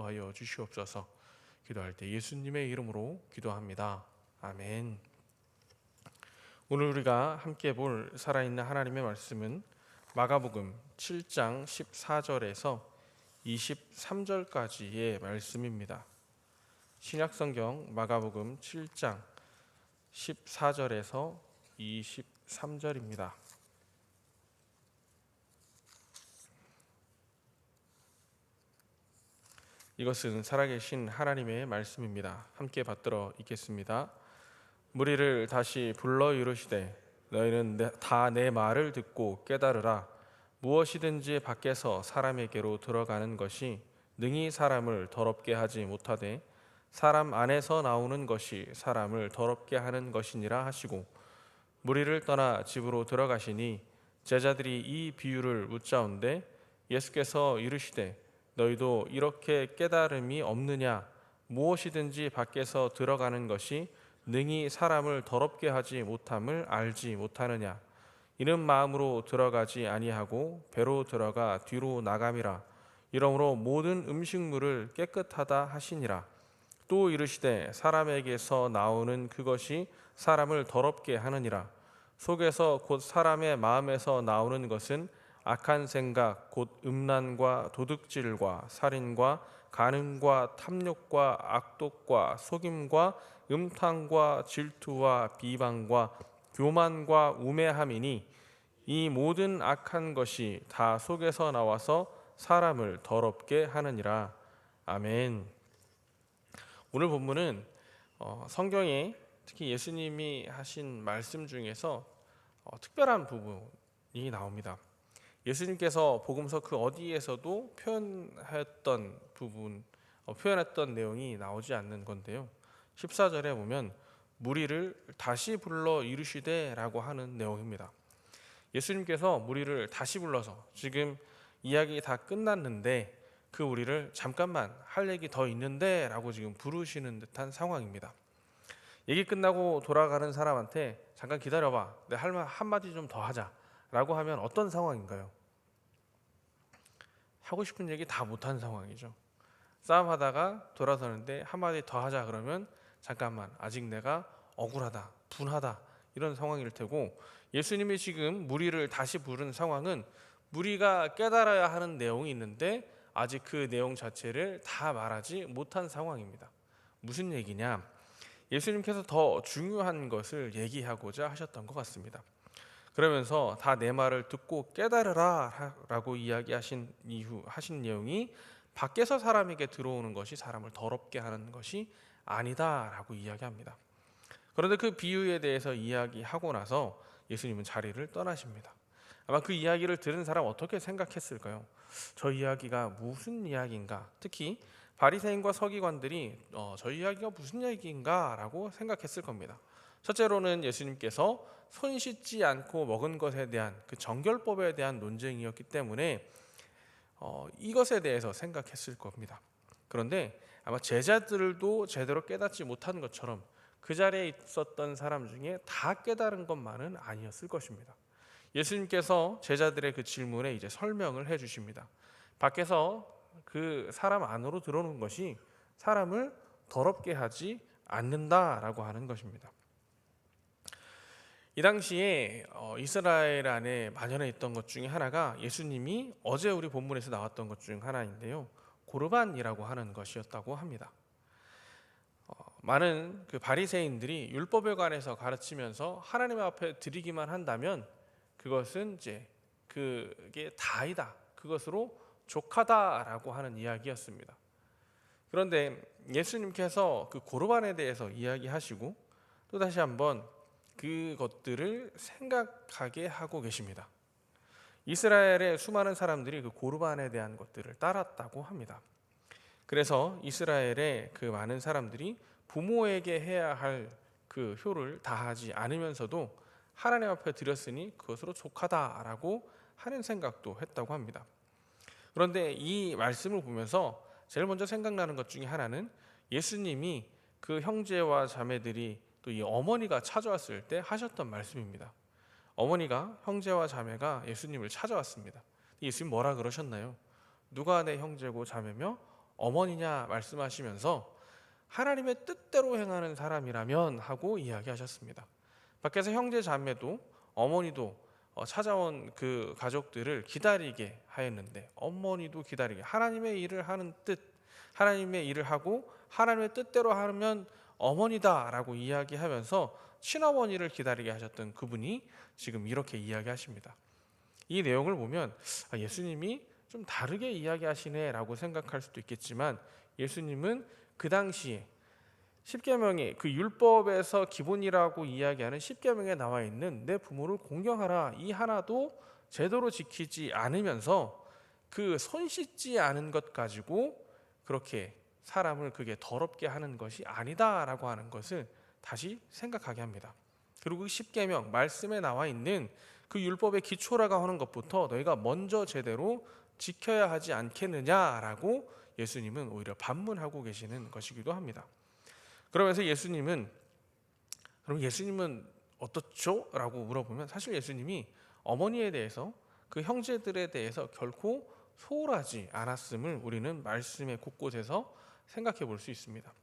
인도하여 주시옵소서. 기도할 때 예수님의 이름으로 기도합니다. 아멘. 오늘 우리가 함께 볼 살아있는 하나님의 말씀은 마가복음 7장 14절에서 23절까지의 말씀입니다. 신약성경 마가복음 7장 14절에서 23절입니다. 이것은 살아계신 하나님의 말씀입니다. 함께 받들어 읽겠습니다. 무리를 다시 불러 이르시되 너희는 다 내 말을 듣고 깨달으라. 무엇이든지 밖에서 사람에게로 들어가는 것이 능히 사람을 더럽게 하지 못하되 사람 안에서 나오는 것이 사람을 더럽게 하는 것이니라 하시고, 무리를 떠나 집으로 들어가시니 제자들이 이 비유를 묻자온데 예수께서 이르시되 너희도 이렇게 깨달음이 없느냐? 무엇이든지 밖에서 들어가는 것이 능히 사람을 더럽게 하지 못함을 알지 못하느냐? 이는 마음으로 들어가지 아니하고 배로 들어가 뒤로 나감이라. 이러므로 모든 음식물을 깨끗하다 하시니라. 또 이르시되 사람에게서 나오는 그것이 사람을 더럽게 하느니라. 속에서 곧 사람의 마음에서 나오는 것은 악한 생각 곧 음란과 도둑질과 살인과 간음과 탐욕과 악독과 속임과 음탕과 질투와 비방과 교만과 우매함이니 이 모든 악한 것이 다 속에서 나와서 사람을 더럽게 하느니라. 아멘. 오늘 본문은 성경에 특히 예수님이 하신 말씀 중에서 특별한 부분이 나옵니다. 예수님께서 복음서 그 어디에서도 표현했던 내용이 나오지 않는 건데요. 14절에 보면 무리를 다시 불러 이르시되 라고 하는 내용입니다. 예수님께서 무리를 다시 불러서 지금 이야기 다 끝났는데 그 우리를 잠깐만 할 얘기 더 있는데 라고 지금 부르시는 듯한 상황입니다. 얘기 끝나고 돌아가는 사람한테 잠깐 기다려봐, 내 할 말 한마디 좀 더 하자 라고 하면 어떤 상황인가요? 하고 싶은 얘기 다 못한 상황이죠. 싸움하다가 돌아서는데 한마디 더 하자 그러면 잠깐만, 아직 내가 억울하다, 분하다, 이런 상황일 테고, 예수님이 지금 무리를 다시 부른 상황은 무리가 깨달아야 하는 내용이 있는데 아직 그 내용 자체를 다 말하지 못한 상황입니다. 무슨 얘기냐? 예수님께서 더 중요한 것을 얘기하고자 하셨던 것 같습니다. 그러면서 다 내 말을 듣고 깨달으라 라고 이야기하신 하신 내용이 밖에서 사람에게 들어오는 것이 사람을 더럽게 하는 것이 아니다 라고 이야기합니다. 그런데 그 비유에 대해서 이야기하고 나서 예수님은 자리를 떠나십니다. 아마 그 이야기를 들은 사람 어떻게 생각했을까요? 저 이야기가 무슨 이야기인가? 특히 바리새인과 서기관들이 저 이야기가 무슨 이야기인가 라고 생각했을 겁니다. 첫째로는 예수님께서 손 씻지 않고 먹은 것에 대한 그 정결법에 대한 논쟁이었기 때문에 이것에 대해서 생각했을 겁니다. 그런데 아마 제자들도 제대로 깨닫지 못한 것처럼 그 자리에 있었던 사람 중에 다 깨달은 것만은 아니었을 것입니다. 예수님께서 제자들의 그 질문에 이제 설명을 해 주십니다. 밖에서 그 사람 안으로 들어오는 것이 사람을 더럽게 하지 않는다라고 하는 것입니다. 이 당시에 이스라엘 안에 만연해 있던 것 중에 하나가 예수님이 어제 우리 본문에서 나왔던 것 중 하나인데요, 고르반이라고 하는 것이었다고 합니다. 많은 그 바리새인들이 율법에 관해서 가르치면서 하나님 앞에 드리기만 한다면 그것은 이제 그게 다이다, 그것으로 족하다라고 하는 이야기였습니다. 그런데 예수님께서 그 고르반에 대해서 이야기하시고 또 다시 한번 그것들을 생각하게 하고 계십니다. 이스라엘의 수많은 사람들이 그 고르반에 대한 것들을 따랐다고 합니다. 그래서 이스라엘의 그 많은 사람들이 부모에게 해야 할 그 효를 다하지 않으면서도 하나님 앞에 드렸으니 그것으로 족하다라고 하는 생각도 했다고 합니다. 그런데 이 말씀을 보면서 제일 먼저 생각나는 것 중에 하나는 예수님이 그 형제와 자매들이 또 이 어머니가 찾아왔을 때 하셨던 말씀입니다. 어머니가, 형제와 자매가 예수님을 찾아왔습니다. 예수님 뭐라 그러셨나요? 누가 내 형제고 자매며 어머니냐 말씀하시면서 하나님의 뜻대로 행하는 사람이라면 하고 이야기하셨습니다. 밖에서 형제 자매도 어머니도 찾아온 그 가족들을 기다리게 하였는데, 어머니도 기다리게, 하나님의 일을 하는 뜻, 하나님의 일을 하고 하나님의 뜻대로 하면 어머니다라고 이야기하면서 친어머니를 기다리게 하셨던 그분이 지금 이렇게 이야기하십니다. 이 내용을 보면 예수님이 좀 다르게 이야기하시네라고 생각할 수도 있겠지만, 예수님은 그 당시에 십계명의 그 율법에서 기본이라고 이야기하는 십계명에 나와 있는 내 부모를 공경하라, 이 하나도 제대로 지키지 않으면서 그 손 씻지 않은 것 가지고 그렇게 사람을 그게 더럽게 하는 것이 아니다라고 하는 것을 다시 생각하게 합니다. 그리고 그 십계명 말씀에 나와 있는 그 율법의 기초라고 하는 것부터 너희가 먼저 제대로 지켜야 하지 않겠느냐라고 예수님은 오히려 반문하고 계시는 것이기도 합니다. 그러면서 예수님은 어떻죠? 라고 물어보면, 사실 예수님이 어머니에 대해서, 그 형제들에 대해서 결코 소홀하지 않았음을 우리는 말씀의 곳곳에서 생각해 볼 수 있습니다.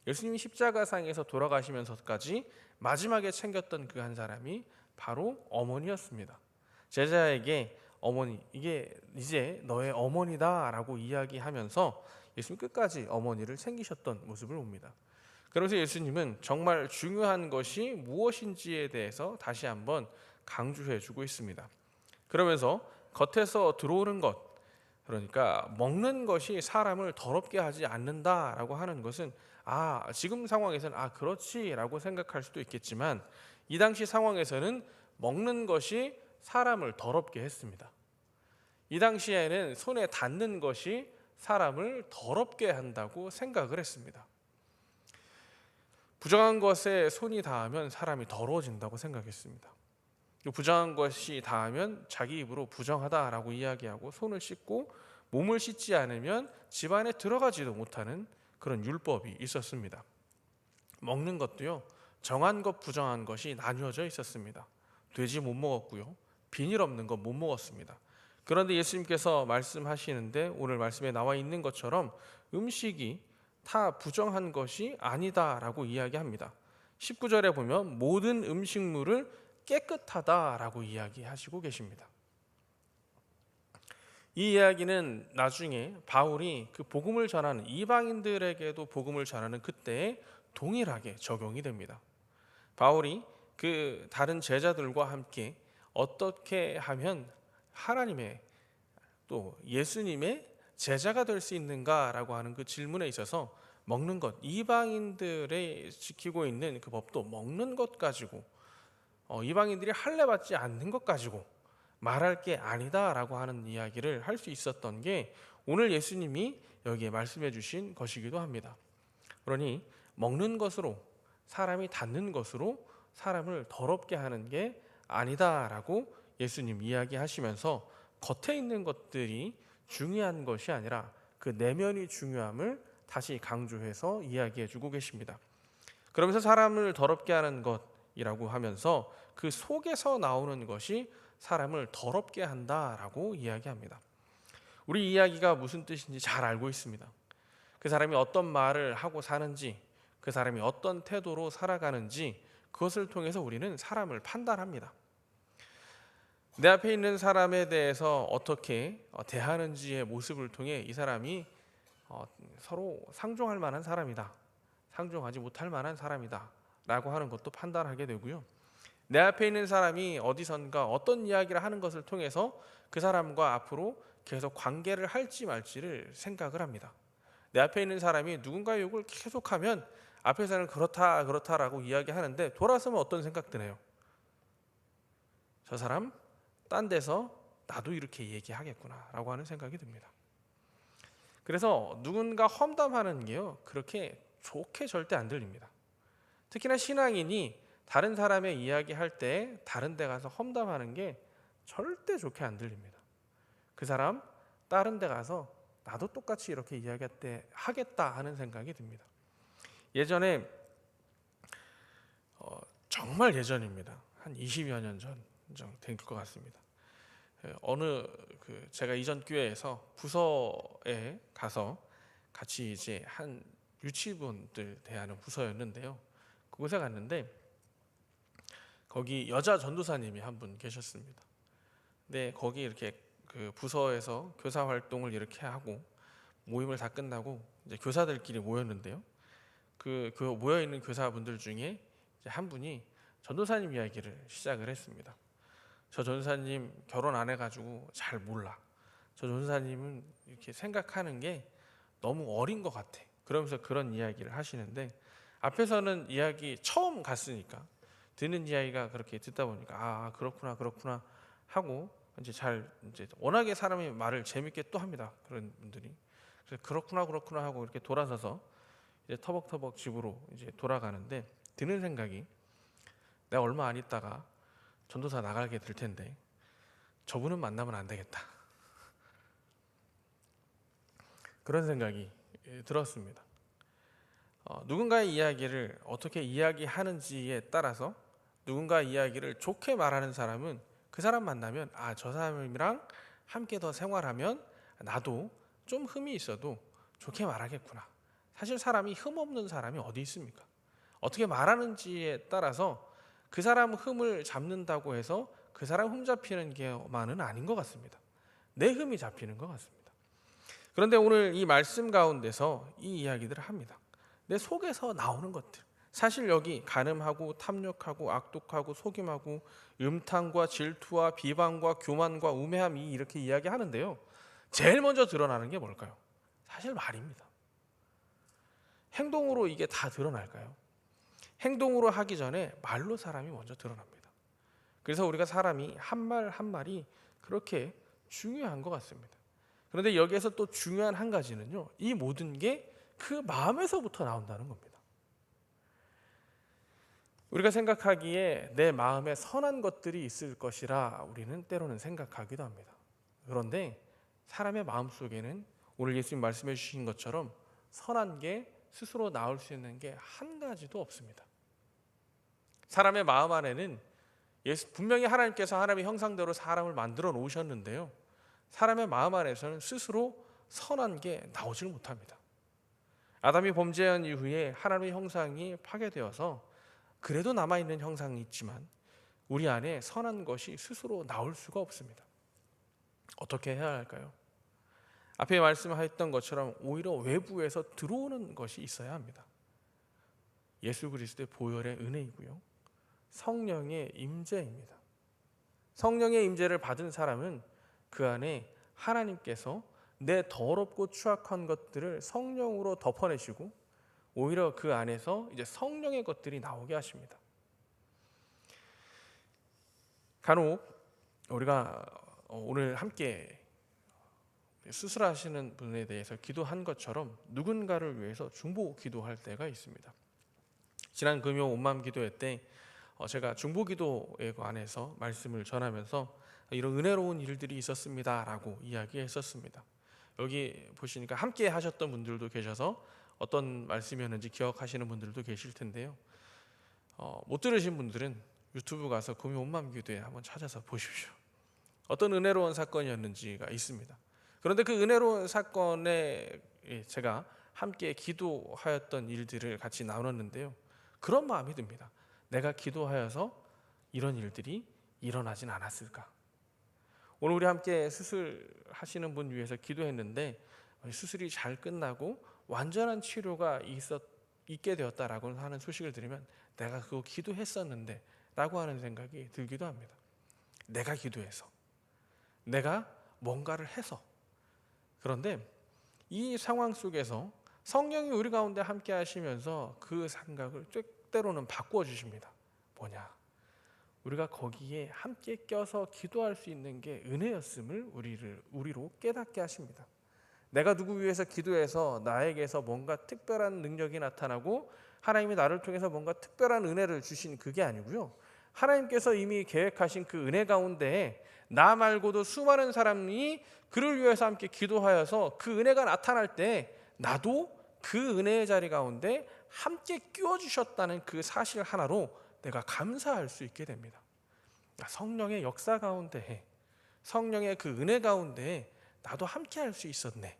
예수님이 십자가상에서 돌아가시면서까지 마지막에 챙겼던 그 한 사람이 바로 어머니였습니다. 제자에게 어머니, 이게 이제 너의 어머니다 라고 이야기하면서 예수님 끝까지 어머니를 챙기셨던 모습을 봅니다. 그래서 예수님은 정말 중요한 것이 무엇인지에 대해서 다시 한번 강조해 주고 있습니다. 그러면서 겉에서 들어오는 것, 그러니까 먹는 것이 사람을 더럽게 하지 않는다라고 하는 것은 지금 상황에서는 그렇지라고 생각할 수도 있겠지만, 이 당시 상황에서는 먹는 것이 사람을 더럽게 했습니다. 이 당시에는 손에 닿는 것이 사람을 더럽게 한다고 생각을 했습니다. 부정한 것에 손이 닿으면 사람이 더러워진다고 생각했습니다. 부정한 것이 닿으면 자기 입으로 부정하다라고 이야기하고 손을 씻고 몸을 씻지 않으면 집 안에 들어가지도 못하는 그런 율법이 있었습니다. 먹는 것도요, 정한 것 부정한 것이 나뉘어져 있었습니다. 돼지 못 먹었고요, 비닐 없는 것 못 먹었습니다. 그런데 예수님께서 말씀하시는데, 오늘 말씀에 나와 있는 것처럼 음식이 다 부정한 것이 아니다라고 이야기합니다. 19절에 보면 모든 음식물을 깨끗하다라고 이야기하시고 계십니다. 이 이야기는 나중에 바울이 그 복음을 전하는 이방인들에게도 복음을 전하는 그때에 동일하게 적용이 됩니다. 바울이 그 다른 제자들과 함께 어떻게 하면 하나님의, 또 예수님의 제자가 될 수 있는가라고 하는 그 질문에 있어서, 먹는 것, 이방인들의 지키고 있는 그 법도 먹는 것 가지고, 이방인들이 할례 받지 않는 것 가지고 말할 게 아니다라고 하는 이야기를 할 수 있었던 게 오늘 예수님이 여기에 말씀해 주신 것이기도 합니다. 그러니 먹는 것으로, 사람이 닿는 것으로 사람을 더럽게 하는 게 아니다라고 예수님 이야기하시면서, 겉에 있는 것들이 중요한 것이 아니라 그 내면이 중요함을 다시 강조해서 이야기해 주고 계십니다. 그러면서 사람을 더럽게 하는 것이라고 하면서 그 속에서 나오는 것이 사람을 더럽게 한다라고 이야기합니다. 우리 이야기가 무슨 뜻인지 잘 알고 있습니다. 그 사람이 어떤 말을 하고 사는지, 그 사람이 어떤 태도로 살아가는지, 그것을 통해서 우리는 사람을 판단합니다. 내 앞에 있는 사람에 대해서 어떻게 대하는지의 모습을 통해 이 사람이 서로 상종할 만한 사람이다, 상종하지 못할 만한 사람이다 라고 하는 것도 판단하게 되고요. 내 앞에 있는 사람이 어디선가 어떤 이야기를 하는 것을 통해서 그 사람과 앞으로 계속 관계를 할지 말지를 생각을 합니다. 내 앞에 있는 사람이 누군가의 욕을 계속하면 앞에서는 그렇다라고 이야기하는데, 돌아서면 어떤 생각 드네요? 저 사람 딴 데서 나도 이렇게 얘기하겠구나 라고 하는 생각이 듭니다. 그래서 누군가 험담하는 게요, 그렇게 좋게 절대 안 들립니다. 특히나 신앙인이 다른 사람의 이야기할 때 다른 데 가서 험담하는 게 절대 좋게 안 들립니다. 그 사람 다른 데 가서 나도 똑같이 이렇게 이야기하겠다 하는 생각이 듭니다. 예전에 정말 예전입니다. 한 20여 년 전 된 것 같습니다. 어느 제가 이전 교회에서 부서에 가서 같이 이제 한 유치원들 대하는 부서였는데요. 그곳에 갔는데 거기 여자 전도사님이 한 분 계셨습니다. 근데 거기 이렇게 그 부서에서 교사 활동을 이렇게 하고 모임을 다 끝나고 이제 교사들끼리 모였는데요. 그 모여 있는 교사분들 중에 이제 한 분이 전도사님 이야기를 시작을 했습니다. 저 전도사님 결혼 안 해가지고 잘 몰라. 저 전도사님은 이렇게 생각하는 게 너무 어린 것 같아. 그러면서 그런 이야기를 하시는데 앞에서는 이야기 처음 갔으니까 듣는 이야기가 그렇게 듣다 보니까 아 그렇구나 그렇구나 하고 이제 워낙에 사람이 말을 재밌게 또 합니다. 그런 분들이 그래서 그렇구나 그렇구나 하고 이렇게 돌아서서 이제 터벅터벅 집으로 이제 돌아가는데 드는 생각이 내가 얼마 안 있다가 전도사 나가게 될 텐데 저분은 만나면 안 되겠다. 그런 생각이 들었습니다. 누군가의 이야기를 어떻게 이야기하는지에 따라서 누군가 이야기를 좋게 말하는 사람은 그 사람 만나면 아, 저 사람이랑 함께 더 생활하면 나도 좀 흠이 있어도 좋게 말하겠구나. 사실 사람이 흠 없는 사람이 어디 있습니까? 어떻게 말하는지에 따라서 그 사람 흠을 잡는다고 해서 그 사람 흠 잡히는 게만은 아닌 것 같습니다. 내 흠이 잡히는 것 같습니다. 그런데 오늘 이 말씀 가운데서 이 이야기들을 합니다. 내 속에서 나오는 것들. 사실 여기 간음하고 탐욕하고 악독하고 속임하고 음탕과 질투와 비방과 교만과 우매함이 이렇게 이야기하는데요. 제일 먼저 드러나는 게 뭘까요? 사실 말입니다. 행동으로 이게 다 드러날까요? 행동으로 하기 전에 말로 사람이 먼저 드러납니다. 그래서 우리가 사람이 한 말 한 말이 그렇게 중요한 것 같습니다. 그런데 여기에서 또 중요한 한 가지는요. 이 모든 게 그 마음에서부터 나온다는 겁니다. 우리가 생각하기에 내 마음에 선한 것들이 있을 것이라 우리는 때로는 생각하기도 합니다. 그런데 사람의 마음속에는 오늘 예수님 말씀해 주신 것처럼 선한 게 스스로 나올 수 있는 게 한 가지도 없습니다. 사람의 마음 안에는 분명히 하나님께서 하나님의 형상대로 사람을 만들어 놓으셨는데요. 사람의 마음 안에서는 스스로 선한 게 나오질 못합니다. 아담이 범죄한 이후에 하나님의 형상이 파괴되어서 그래도 남아있는 형상이 있지만 우리 안에 선한 것이 스스로 나올 수가 없습니다. 어떻게 해야 할까요? 앞에 말씀하셨던 것처럼 오히려 외부에서 들어오는 것이 있어야 합니다. 예수 그리스도의 보혈의 은혜이고요. 성령의 임재입니다. 성령의 임재를 받은 사람은 그 안에 하나님께서 내 더럽고 추악한 것들을 성령으로 덮어내시고 오히려 그 안에서 이제 성령의 것들이 나오게 하십니다. 간혹 우리가 오늘 함께 수술하시는 분에 대해서 기도한 것처럼 누군가를 위해서 중보 기도할 때가 있습니다. 지난 금요 온마음 기도회 때 제가 중보 기도에 관해서 말씀을 전하면서 이런 은혜로운 일들이 있었습니다라고 이야기했었습니다. 여기 보시니까 함께 하셨던 분들도 계셔서 어떤 말씀이었는지 기억하시는 분들도 계실 텐데요. 못 들으신 분들은 유튜브 가서 금요 온마음 기도회 한번 찾아서 보십시오. 어떤 은혜로운 사건이었는지가 있습니다. 그런데 그 은혜로운 사건에 제가 함께 기도하였던 일들을 같이 나눴는데요. 그런 마음이 듭니다. 내가 기도하여서 이런 일들이 일어나진 않았을까? 오늘 우리 함께 수술하시는 분 위해서 기도했는데 수술이 잘 끝나고 완전한 치료가 있게 되었다라고 하는 소식을 들으면 내가 그거 기도했었는데 라고 하는 생각이 들기도 합니다. 내가 기도해서 내가 뭔가를 해서 그런데 이 상황 속에서 성령이 우리 가운데 함께 하시면서 그 생각을 때로는 바꿔주십니다. 뭐냐? 우리가 거기에 함께 껴서 기도할 수 있는 게 은혜였음을 우리로 깨닫게 하십니다. 내가 누구 위해서 기도해서 나에게서 뭔가 특별한 능력이 나타나고 하나님이 나를 통해서 뭔가 특별한 은혜를 주신 그게 아니고요. 하나님께서 이미 계획하신 그 은혜 가운데 나 말고도 수많은 사람이 그를 위해서 함께 기도하여서 그 은혜가 나타날 때 나도 그 은혜의 자리 가운데 함께 끼워주셨다는 그 사실 하나로 내가 감사할 수 있게 됩니다. 성령의 역사 가운데 성령의 그 은혜 가운데 나도 함께 할 수 있었네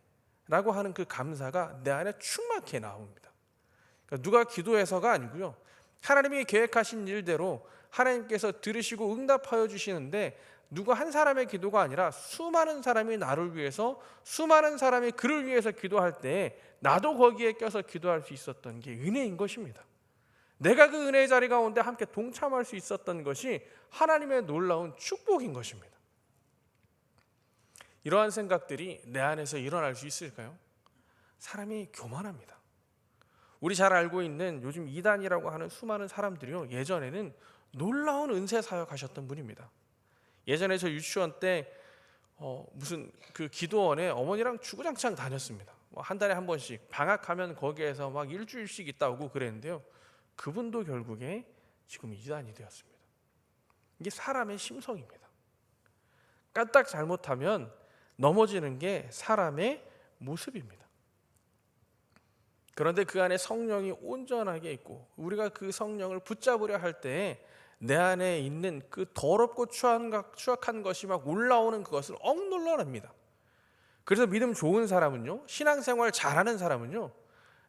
라고 하는 그 감사가 내 안에 충만케 나옵니다. 그러니까 누가 기도해서가 아니고요, 하나님이 계획하신 일대로 하나님께서 들으시고 응답하여 주시는데, 누구 한 사람의 기도가 아니라 수많은 사람이 나를 위해서, 수많은 사람이 그를 위해서 기도할 때 나도 거기에 껴서 기도할 수 있었던 게 은혜인 것입니다. 내가 그 은혜의 자리 가운데 함께 동참할 수 있었던 것이 하나님의 놀라운 축복인 것입니다. 이러한 생각들이 내 안에서 일어날 수 있을까요? 사람이 교만합니다. 우리 잘 알고 있는 요즘 이단이라고 하는 수많은 사람들이요, 예전에는 놀라운 은혜 사역하셨던 분입니다. 예전에 저 유치원 때 무슨 그 기도원에 어머니랑 주구장창 다녔습니다. 한 달에 한 번씩 방학하면 거기에서 막 일주일씩 있다 오고 그랬는데요, 그분도 결국에 지금 이단이 되었습니다. 이게 사람의 심성입니다. 까딱 잘못하면 넘어지는 게 사람의 모습입니다. 그런데 그 안에 성령이 온전하게 있고 우리가 그 성령을 붙잡으려 할 때 내 안에 있는 그 더럽고 추악한 것이 막 올라오는 그것을 억눌러냅니다. 그래서 믿음 좋은 사람은요, 신앙생활 잘하는 사람은요,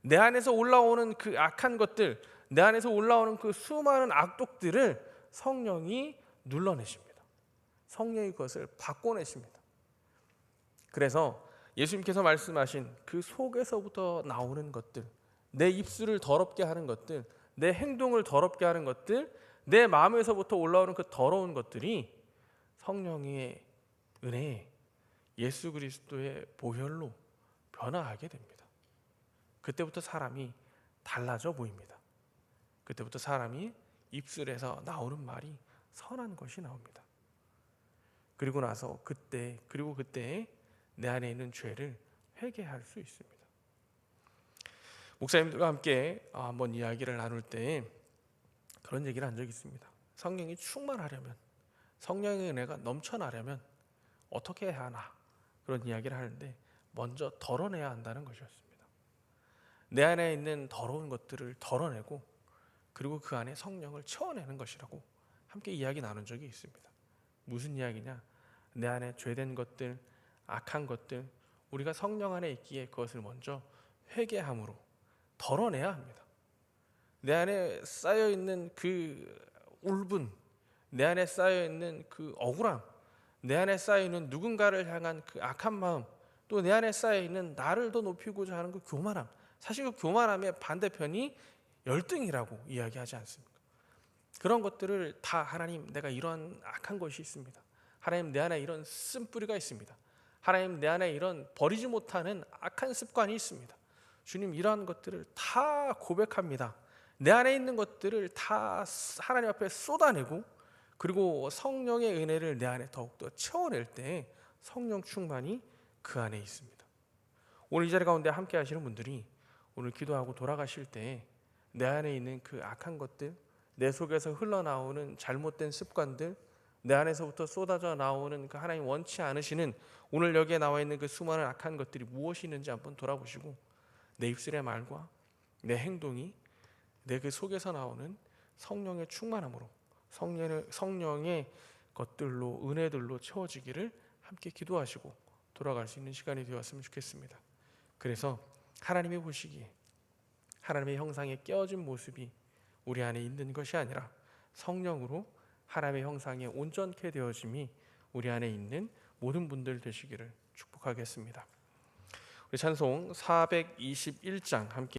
내 안에서 올라오는 그 악한 것들, 내 안에서 올라오는 그 수많은 악독들을 성령이 눌러내십니다. 성령이 그것을 바꿔내십니다. 그래서 예수님께서 말씀하신 그 속에서부터 나오는 것들, 내 입술을 더럽게 하는 것들, 내 행동을 더럽게 하는 것들, 내 마음에서부터 올라오는 그 더러운 것들이 성령의 은혜에 예수 그리스도의 보혈로 변화하게 됩니다. 그때부터 사람이 달라져 보입니다. 그때부터 사람이 입술에서 나오는 말이 선한 것이 나옵니다. 그리고 나서 그때 내 안에 있는 죄를 회개할 수 있습니다. 목사님들과 함께 한번 이야기를 나눌 때 그런 얘기를 한 적이 있습니다. 성령이 충만하려면, 성령의 은혜가 넘쳐나려면 어떻게 해야 하나, 그런 이야기를 하는데 먼저 덜어내야 한다는 것이었습니다. 내 안에 있는 더러운 것들을 덜어내고 그리고 그 안에 성령을 채워내는 것이라고 함께 이야기 나눈 적이 있습니다. 무슨 이야기냐? 내 안에 죄된 것들, 악한 것들, 우리가 성령 안에 있기에 그것을 먼저 회개함으로 덜어내야 합니다. 내 안에 쌓여있는 그 울분, 내 안에 쌓여있는 그 억울함, 내 안에 쌓여있는 누군가를 향한 그 악한 마음, 또 내 안에 쌓여있는 나를 더 높이고자 하는 그 교만함, 사실 그 교만함의 반대편이 열등이라고 이야기하지 않습니까? 그런 것들을 다 하나님, 내가 이런 악한 것이 있습니다. 하나님, 내 안에 이런 쓴뿌리가 있습니다. 하나님, 내 안에 이런 버리지 못하는 악한 습관이 있습니다. 주님, 이러한 것들을 다 고백합니다. 내 안에 있는 것들을 다 하나님 앞에 쏟아내고 그리고 성령의 은혜를 내 안에 더욱더 채워낼 때 성령 충만이 그 안에 있습니다. 오늘 이 자리 가운데 함께 하시는 분들이 오늘 기도하고 돌아가실 때 내 안에 있는 그 악한 것들, 내 속에서 흘러나오는 잘못된 습관들, 내 안에서부터 쏟아져 나오는 그 하나님 원치 않으시는 오늘 여기에 나와 있는 그 수많은 악한 것들이 무엇이 있는지 한번 돌아보시고 내 입술의 말과 내 행동이 내 그 속에서 나오는 성령의 충만함으로 성령의 것들로, 은혜들로 채워지기를 함께 기도하시고 돌아갈 수 있는 시간이 되었으면 좋겠습니다. 그래서 하나님이 보시기에 하나님의 형상에 깨어진 모습이 우리 안에 있는 것이 아니라 성령으로 하나님의 형상에 온전케 되어짐이 우리 안에 있는 모든 분들 되시기를 축복하겠습니다. 우리 찬송 421장 함께